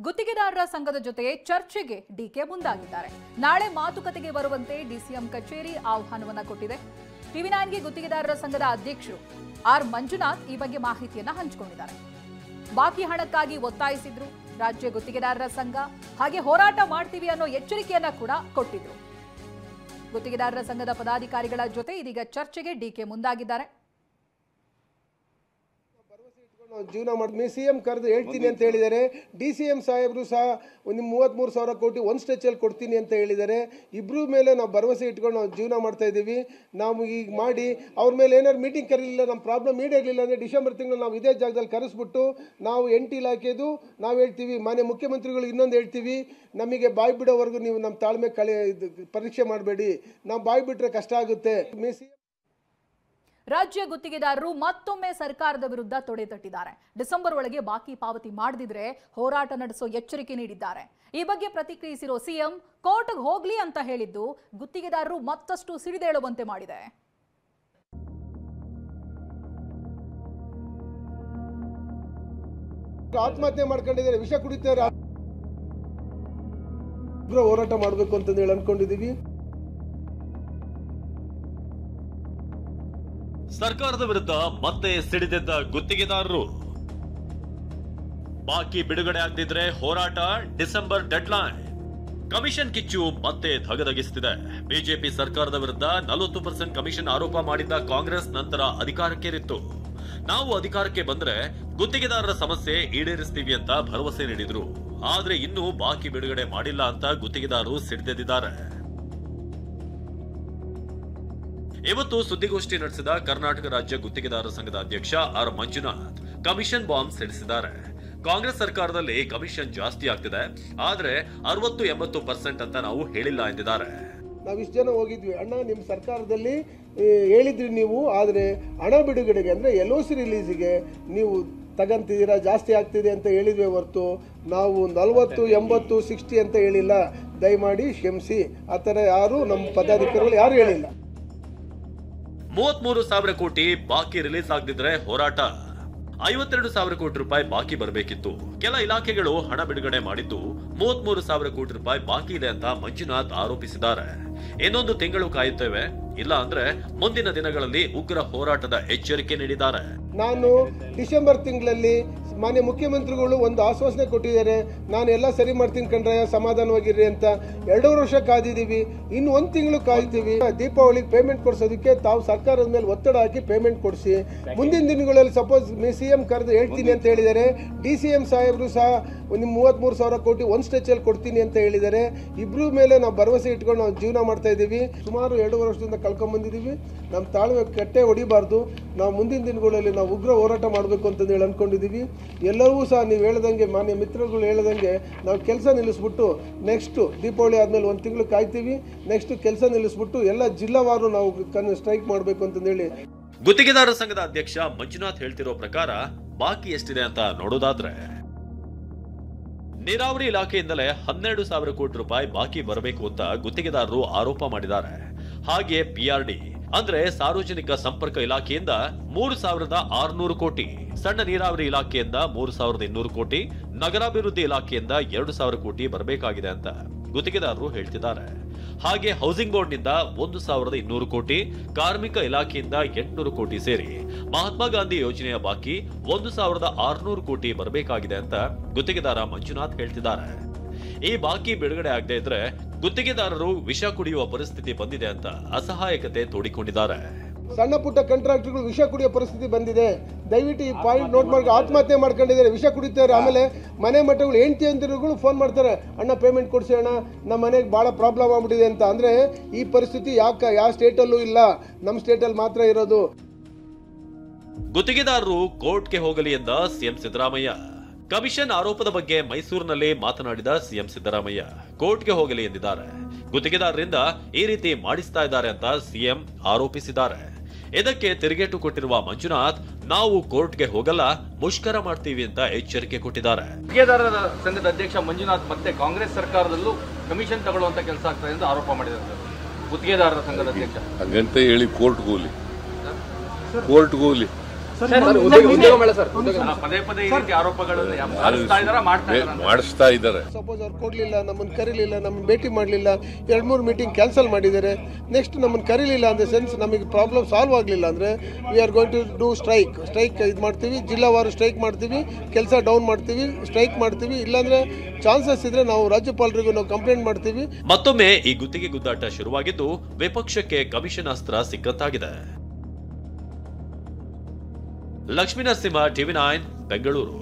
ಗುತ್ತಿಗೆದಾರರ ಸಂಘದ ಜೊತೆ ಚರ್ಚೆಗೆ ಡಿಕೆ ಮುಂದಾಗಿದ್ದಾರೆ. ನಾಳೆ ಮಾತುಕತೆಗೆ ಬರುವಂತೆ ಡಿಸಿಎಂ ಕಚೇರಿ ಆಹ್ವಾನವನ್ನ ಕೊಟ್ಟಿದೆ. ಟಿವಿ9ಗೆ ಗುತ್ತಿಗೆದಾರರ ಸಂಘದ ಅಧ್ಯಕ್ಷರು ಆರ್ ಮಂಜುನಾಥ್ ಈ ಬಗ್ಗೆ ಮಾಹಿತಿಯನ್ನ ಹಂಚಿಕೊಂಡಿದ್ದಾರೆ. ಬಾಕಿ ಹಣಕ್ಕಾಗಿ ಒತ್ತಾಯಿಸಿದ್ರು ರಾಜ್ಯ ಗುತ್ತಿಗೆದಾರರ ಸಂಘ. ಹಾಗೆ ಹೋರಾಟ ಮಾಡ್ತೀವಿ ಅನ್ನೋ ಎಚ್ಚರಿಕೆಯನ್ನ ಕೂಡ ಕೊಟ್ಟಿದ್ರು. ಗುತ್ತಿಗೆದಾರರ ಸಂಘದ ಪದಾಧಿಕಾರಿಗಳ ಜೊತೆ ಇದೀಗ ಚರ್ಚೆಗೆ ಡಿಕೆ ಮುಂದಾಗಿದ್ದಾರೆ. ಜೀವನ ಮಾಡಿ ಸಿಎಂ ಕರೆದು ಹೇಳ್ತೀನಿ ಅಂತ ಹೇಳಿದ್ದಾರೆ. ಡಿಸಿಎಂ ಸಾಹೇಬರು ಸಹ ನಿಮ್ಮ 33,000 ಕೋಟಿ ಒಂದು ಸ್ಟೆಚಲ್ಲಿ ಕೊಡ್ತೀನಿ ಅಂತ ಹೇಳಿದ್ದಾರೆ. ಇಬ್ಬರು ಮೇಲೆ ನಾವು ಭರವಸೆ ಇಟ್ಕೊಂಡು ನಾವು ಜೀವನ ಮಾಡ್ತಾ ಇದ್ದೀವಿ. ನಾವು ಈಗ ಮಾಡಿ ಅವ್ರ ಮೇಲೆ ಏನಾದ್ರು ಮೀಟಿಂಗ್ ಕರೀಲಿಲ್ಲ, ನಮ್ಮ ಪ್ರಾಬ್ಲಮ್ ಈಡೇರಲಿಲ್ಲ ಅಂದರೆ ಡಿಸೆಂಬರ್ ತಿಂಗಳು ನಾವು ಇದೇ ಜಾಗದಲ್ಲಿ ಕರೆಸ್ಬಿಟ್ಟು ನಾವು NT ಇಲಾಖೆದು ನಾವು ಹೇಳ್ತೀವಿ, ಮಾನ್ಯ ಮುಖ್ಯಮಂತ್ರಿಗಳು ಇನ್ನೊಂದು ಹೇಳ್ತೀವಿ, ನಮಗೆ ಬಾಯಿ ಬಿಡೋವರೆಗೂ ನೀವು ನಮ್ಮ ತಾಳ್ಮೆ ಪರೀಕ್ಷೆ ಮಾಡಬೇಡಿ, ನಾವು ಬಾಯಿ ಬಿಟ್ಟರೆ ಕಷ್ಟ ಆಗುತ್ತೆ. ರಾಜ್ಯ ಗುತ್ತಿಗೆದಾರರು ಮತ್ತೊಮ್ಮೆ ಸರ್ಕಾರದ ವಿರುದ್ಧ ತೊಡೆ ತಟ್ಟಿದ್ದಾರೆ. ಡಿಸೆಂಬರ್ ಒಳಗೆ ಬಾಕಿ ಪಾವತಿ ಮಾಡದಿದ್ರೆ ಹೋರಾಟ ನಡೆಸೋ ಎಚ್ಚರಿಕೆ ನೀಡಿದ್ದಾರೆ. ಈ ಬಗ್ಗೆ ಪ್ರತಿಕ್ರಿಯಿಸಿರೋ ಸಿಎಂ ಕೋರ್ಟ್ಗೆ ಹೋಗ್ಲಿ ಅಂತ ಹೇಳಿದ್ದು ಗುತ್ತಿಗೆದಾರರು ಮತ್ತಷ್ಟು ಸಿಡಿದೇಳುವಂತೆ ಮಾಡಿದೆ. ಆತ್ಮಹತ್ಯೆ ಮಾಡ್ಕೊಂಡಿದ್ದಾರೆ, ವಿಷ ಕುಡಿತಾರೆ, ಹೋರಾಟ ಮಾಡಬೇಕು ಅಂತ ಹೇಳಿ ಅನ್ಕೊಂಡಿದೀವಿ. ಸರ್ಕಾರದ ವಿರುದ್ಧ ಮತ್ತೆ ಸಿಡಿದೆದ್ದ ಗುತ್ತಿಗೆದಾರರು. ಬಾಕಿ ಬಿಡುಗಡೆ ಆಗದಿದ್ರೆ ಹೋರಾಟ, ಡಿಸೆಂಬರ್ ಡೆಡ್ಲೈನ್. ಕಮಿಷನ್ ಕಿಚ್ಚು ಮತ್ತೆ ಧಗಧಗಿಸುತ್ತಿದೆ. ಬಿಜೆಪಿ ಸರ್ಕಾರದ ವಿರುದ್ಧ 40% ಕಮಿಷನ್ ಆರೋಪ ಮಾಡಿದ್ದ ಕಾಂಗ್ರೆಸ್ ನಂತರ ಅಧಿಕಾರಕ್ಕೇರಿತ್ತು. ನಾವು ಅಧಿಕಾರಕ್ಕೆ ಬಂದ್ರೆ ಗುತ್ತಿಗೆದಾರರ ಸಮಸ್ಯೆ ಈಡೇರಿಸ್ತೀವಿ ಅಂತ ಭರವಸೆ ನೀಡಿದ್ರು. ಆದ್ರೆ ಇನ್ನೂ ಬಾಕಿ ಬಿಡುಗಡೆ ಮಾಡಿಲ್ಲ ಅಂತ ಗುತ್ತಿಗೆದಾರರು ಸಿಡಿದೆದ್ದಿದ್ದಾರೆ. ಇವತ್ತು ಸುದ್ದಿಗೋಷ್ಠಿ ನಡೆಸಿದ ಕರ್ನಾಟಕ ರಾಜ್ಯ ಗುತ್ತಿಗೆದಾರರ ಸಂಘದ ಅಧ್ಯಕ್ಷ ಆರ್ ಮಂಜುನಾಥ್ ಕಮಿಷನ್ ಬಾಂಬ್ ಸಿಡಿಸಿದ್ದಾರೆ. ಕಾಂಗ್ರೆಸ್ ಸರ್ಕಾರದಲ್ಲಿ ಕಮಿಷನ್ ಜಾಸ್ತಿ ಆಗ್ತಿದೆ, ಆದ್ರೆ 60-80% ಅಂತ ನಾವು ಹೇಳಿಲ್ಲ ಎಂದಿದ್ದಾರೆ. ನಾವು ಇಷ್ಟು ಜನ ಹೋಗಿದ್ವಿ, ಅಣ್ಣ ನಿಮ್ಮ ಸರ್ಕಾರದಲ್ಲಿ ಹೇಳಿದ್ರಿ ನೀವು, ಆದ್ರೆ ಹಣ ಬಿಡುಗಡೆಗೆ ಅಂದ್ರೆ LOC ರಿಲೀಸಿಗೆ ನೀವು ತಗಂತಿದ್ದೀರಾ, ಜಾಸ್ತಿ ಆಗ್ತಿದೆ ಅಂತ ಹೇಳಿದ್ವಿ ಹೊರತು ನಾವು 40, 80, 60 ಅಂತ ಹೇಳಿಲ್ಲ. ದಯಮಾಡಿ ಕ್ಷಮಿಸಿ, ಆ ಥರ ಯಾರು ನಮ್ಮ ಪದಾಧಿಕಾರಿಗಳು ಯಾರು ಹೇಳಿಲ್ಲ. 33,000 ಕೋಟಿ ಬಾಕಿ ರಿಲೀಸ್ ಆಗದಿದ್ರೆ ಹೋರಾಟ. 52,000 ಕೋಟಿ ರೂಪಾಯಿ ಬಾಕಿ ಬರಬೇಕಿತ್ತು. ಕೆಲ ಇಲಾಖೆಗಳು ಹಣ ಬಿಡುಗಡೆ ಮಾಡಿದ್ದು 33,000 ಕೋಟಿ ರೂಪಾಯಿ ಬಾಕಿ ಇದೆ ಅಂತ ಮಂಜುನಾಥ್ ಆರೋಪಿಸಿದ್ದಾರೆ. ಇನ್ನೊಂದು ತಿಂಗಳು ಕಾಯುತ್ತೇವೆ, ಇಲ್ಲ ಅಂದ್ರೆ ಮುಂದಿನ ದಿನಗಳಲ್ಲಿ ಉಗ್ರ ಹೋರಾಟದ ಎಚ್ಚರಿಕೆ ನೀಡಿದ್ದಾರೆ. ನಾನು ಡಿಸೆಂಬರ್ ತಿಂಗಳಲ್ಲಿ ಮಾನ್ಯ ಮುಖ್ಯಮಂತ್ರಿಗಳು ಒಂದು ಆಶ್ವಾಸನೆ ಕೊಟ್ಟಿದ್ದಾರೆ, ನಾನು ಎಲ್ಲ ಸರಿ ಮಾಡ್ತೀನಿ ಕಣ್ರಯ್ಯ, ಸಮಾಧಾನವಾಗಿರ್ರಿ ಅಂತ. 2 ವರ್ಷ ಕಾದಿದ್ದೀವಿ, ಇನ್ನು 1 ತಿಂಗಳು ಕಾಯ್ತೀವಿ. ದೀಪಾವಳಿಗೆ ಪೇಮೆಂಟ್ ಕೊಡಿಸೋದಕ್ಕೆ ತಾವು ಸರ್ಕಾರದ ಮೇಲೆ ಒತ್ತಡ ಹಾಕಿ ಪೇಮೆಂಟ್ ಕೊಡಿಸಿ. ಮುಂದಿನ ದಿನಗಳಲ್ಲಿ ಸಪೋಸ್ ಸಿಎಂ ಕರೆದು ಹೇಳ್ತೀನಿ ಅಂತ ಹೇಳಿದ್ದಾರೆ. ಡಿಸಿಎಂ ಸಾಹೇಬರು ಸಹ ನಿಮ್ಮ 33,000 ಕೋಟಿ ಒಂದು ಸ್ಟೆಚಲ್ಲಿ ಕೊಡ್ತೀನಿ ಅಂತ ಹೇಳಿದ್ದಾರೆ. ಇಬ್ಬರು ಮೇಲೆ ನಾವು ಭರವಸೆ ಇಟ್ಕೊಂಡು ನಾವು ಜೀವನ ಮಾಡ್ತಾ ಇದ್ದೀವಿ. ಸುಮಾರು 2 ವರ್ಷದಿಂದ ಕಳ್ಕೊಂಡ್ ಬಂದಿದ್ದೀವಿ. ನಮ್ಮ ತಾಳ್ಮೆ ಕಟ್ಟೆ ಹೊಡಿಬಾರ್ದು. ನಾವು ಮುಂದಿನ ದಿನಗಳಲ್ಲಿ ನಾವು ಉಗ್ರ ಹೋರಾಟ ಮಾಡಬೇಕು ಅಂತ ಹೇಳಿ ಅನ್ಕೊಂಡಿದ್ದೀವಿ. ಎಲ್ಲವೂ ಸಹ ನೀವು ಹೇಳ್ದಂಗೆ, ಮಾನ್ಯ ಮಿತ್ರಗಳು ಹೇಳ್ದಂಗೆ, ನಾವು ಕೆಲಸ ನಿಲ್ಲಿಸ್ಬಿಟ್ಟು ನೆಕ್ಸ್ಟ್ ದೀಪಾವಳಿ ಆದ್ಮೇಲೆ 1 ತಿಂಗಳು ಕಾಯ್ತೀವಿ. ನೆಕ್ಸ್ಟ್ ಕೆಲಸ ನಿಲ್ಲಿಸ್ಬಿಟ್ಟು ಎಲ್ಲ ಜಿಲ್ಲಾವಾರು ನಾವು ಸ್ಟ್ರೈಕ್ ಮಾಡಬೇಕು ಅಂತ ಹೇಳಿ. ಗುತ್ತಿಗೆದಾರರ ಸಂಘದ ಅಧ್ಯಕ್ಷ ಮಂಜುನಾಥ್ ಹೇಳ್ತಿರೋ ಪ್ರಕಾರ ಬಾಕಿ ಎಷ್ಟಿದೆ ಅಂತ ನೋಡೋದಾದ್ರೆ, ನೀರಾವರಿ ಇಲಾಖೆಯಿಂದಲೇ 12,000 ಕೋಟಿ ರೂಪಾಯಿ ಬಾಕಿ ಬರಬೇಕು ಅಂತ ಗುತ್ತಿಗೆದಾರರು ಆರೋಪ ಮಾಡಿದ್ದಾರೆ. ಹಾಗೆ PRD ಅಂದ್ರೆ ಸಾರ್ವಜನಿಕ ಸಂಪರ್ಕ ಇಲಾಖೆಯಿಂದ 3,600 ಕೋಟಿ, ಸಣ್ಣ ನೀರಾವರಿ ಇಲಾಖೆಯಿಂದ 3,200 ಕೋಟಿ, ನಗರಾಭಿವೃದ್ಧಿ ಇಲಾಖೆಯಿಂದ 2,000 ಕೋಟಿ ಬರಬೇಕಾಗಿದೆ ಅಂತ ಗುತ್ತಿಗೆದಾರರು ಹೇಳ್ತಿದ್ದಾರೆ. ಹಾಗೆ ಹೌಸಿಂಗ್ ಬೋರ್ಡ್ ನಿಂದ 1,200 ಕೋಟಿ, ಕಾರ್ಮಿಕ ಇಲಾಖೆಯಿಂದ 800 ಕೋಟಿ ಸೇರಿ ಮಹಾತ್ಮ ಗಾಂಧಿ ಯೋಜನೆಯ ಬಾಕಿ 1,600 ಕೋಟಿ ಬರಬೇಕಾಗಿದೆ ಅಂತ ಗುತ್ತಿಗೆದಾರ ಮಂಜುನಾಥ್ ಹೇಳ್ತಿದ್ದಾರೆ. ಈ ಬಾಕಿ ಬಿಡುಗಡೆ ಆಗದೆ ಇದ್ರೆ ಗುತ್ತಿಗೆದಾರರು ವಿಷ ಕುಡಿಯುವ ಪರಿಸ್ಥಿತಿ ಬಂದಿದೆ ಅಂತ ಅಸಹಾಯಕತೆ ತೋಡಿಕೊಂಡಿದ್ದಾರೆ. ಸಣ್ಣ ಪುಟ್ಟ ಕಾಂಟ್ರಾಕ್ಟರ್ಗಳು ವಿಷ ಕುಡಿಯೋ ಪರಿಸ್ಥಿತಿ ಬಂದಿದೆ. ದಯವಿಟ್ಟು ಈ ಪಾಯಿಂಟ್ ನೋಟ್ ಮಾಡಿ, ಆತ್ಮಹತ್ಯೆ ಮಾಡ್ಕೊಂಡಿದ್ದಾರೆ, ವಿಷ ಕುಡಿತಾರೆ. ಆಮೇಲೆ ಮನೆ ಮಟ್ಟಗಳು ಹೆಂಡತಿ ಅಂತಿರೋಗಳು ಫೋನ್ ಮಾಡ್ತಾರೆ, ಅಣ್ಣ ಪೇಮೆಂಟ್ ಕೊಡ್ಸಿ ಅಣ್ಣ, ನಮ್ಮ ಮನೆಗೆ ಬಹಳ ಪ್ರಾಬ್ಲಮ್ ಆಗ್ಬಿಟ್ಟಿದೆ ಅಂತ. ಅಂದ್ರೆ ಈ ಪರಿಸ್ಥಿತಿ ಯಾವ ಸ್ಟೇಟಲ್ಲೂ ಇಲ್ಲ, ನಮ್ಮ ಸ್ಟೇಟಲ್ಲಿ ಮಾತ್ರ ಇರೋದು. ಗುತ್ತಿಗೆದಾರರು ಕೋರ್ಟ್ಗೆ ಹೋಗಲಿ ಎಂದ ಸಿಎಂ ಸಿದ್ದರಾಮಯ್ಯ. ಕಮಿಷನ್ ಆರೋಪದ ಬಗ್ಗೆ ಮೈಸೂರಿನಲ್ಲಿ ಮಾತನಾಡಿದ ಸಿಎಂ ಸಿದ್ದರಾಮಯ್ಯ ಕೋರ್ಟ್ಗೆ ಹೋಗಲಿ ಎಂದಿದ್ದಾರೆ. ಗುತ್ತಿಗೆದಾರರಿಂದ ಈ ರೀತಿ ಮಾಡಿಸ್ತಾ ಇದ್ದಾರೆ ಅಂತ ಸಿಎಂ ಆರೋಪಿಸಿದ್ದಾರೆ. ಇದಕ್ಕೆ ತಿರುಗೇಟು ಕೊಟ್ಟಿರುವ ಮಂಜುನಾಥ್, ನಾವು ಕೋರ್ಟ್ಗೆ ಹೋಗಲ್ಲ, ಮುಷ್ಕರ ಮಾಡ್ತೀವಿ ಅಂತ ಎಚ್ಚರಿಕೆ ಕೊಟ್ಟಿದ್ದಾರೆ. ಗುತ್ತಿಗೆದಾರರ ಸಂಘದ ಅಧ್ಯಕ್ಷ ಮಂಜುನಾಥ್ ಮತ್ತೆ ಕಾಂಗ್ರೆಸ್ ಸರ್ಕಾರದಲ್ಲೂ ಕಮಿಷನ್ ತಗೊಳ್ಳುವಂತ ಕೆಲಸ ಆಗ್ತದೆ ಎಂದು ಆರೋಪ ಮಾಡಿದ್ದಾರೆ. ಗುತ್ತಿಗೆದಾರರ ಸಂಘದ ಅಧ್ಯಕ್ಷ ಹಾಗಂತ ಹೇಳಿ ಕೋರ್ಟ್ಗೆ ಹೋಗ್ಲಿ ಪದೇ ಪದೇ ಈ ರೀತಿ ಆರೋಪಗಳನ್ನು ಮಾಡಿಸ್ತಾ ಇದ್ದಾರಾ, ಮಾಡ್ತಾ ಇದ್ದಾರಾ ಅಂತ? ಮಾಡಿಸ್ತಾ ಇದ್ದಾರೆ. ಸಪೋಸ್ ಅವ್ರು ಕೊಡಲಿಲ್ಲ, ನಮ್ಮನ್ನು ಕರೀಲಿಲ್ಲ, ನಮ್ಮನ್ನು ಭೇಟಿ ಮಾಡಲಿಲ್ಲ, 2-3 ಮೀಟಿಂಗ್ ಕ್ಯಾನ್ಸಲ್ ಮಾಡಿದ್ದಾರೆ, ನೆಕ್ಸ್ಟ್ ನಮ್ಮನ್ನು ಕರೀಲಿಲ್ಲ ಅಂದ ಸೆನ್ಸ್ ನಮಗೆ ಪ್ರಾಬ್ಲಮ್ ಸಾಲ್ವ್ ಆಗಲಿಲ್ಲ ಅಂದರೆ we are going to do strike ಇದು ಮಾಡ್ತೀವಿ, ಜಿಲ್ಲಾವಾರು ಸ್ಟ್ರೈಕ್ ಮಾಡ್ತೀವಿ, ಕೆಲಸ ಡೌನ್ ಮಾಡ್ತೀವಿ, ಸ್ಟ್ರೈಕ್ ಮಾಡ್ತೀವಿ. ಇಲ್ಲಾಂದ್ರೆ ಚಾನ್ಸಸ್ ಇದ್ರೆ ನಾವು ರಾಜ್ಯಪಾಲರಿಗೂ ನಾವು ಕಂಪ್ಲೇಂಟ್ ಮಾಡ್ತೀವಿ. ಮತ್ತೊಮ್ಮೆ ಈ ಗುತ್ತಿಗೆ ಗುದ್ದಾಟ ಶುರುವಾಗಿದ್ದು ವಿಪಕ್ಷಕ್ಕೆ ಕಮಿಷನ್ ಅಸ್ತ್ರ ಸಿಕ್ಕಂತಾಗಿದೆ. ಲಕ್ಷ್ಮೀ ನರಸಿಂಹ, ಟಿವಿ9 ಬೆಂಗಳೂರು.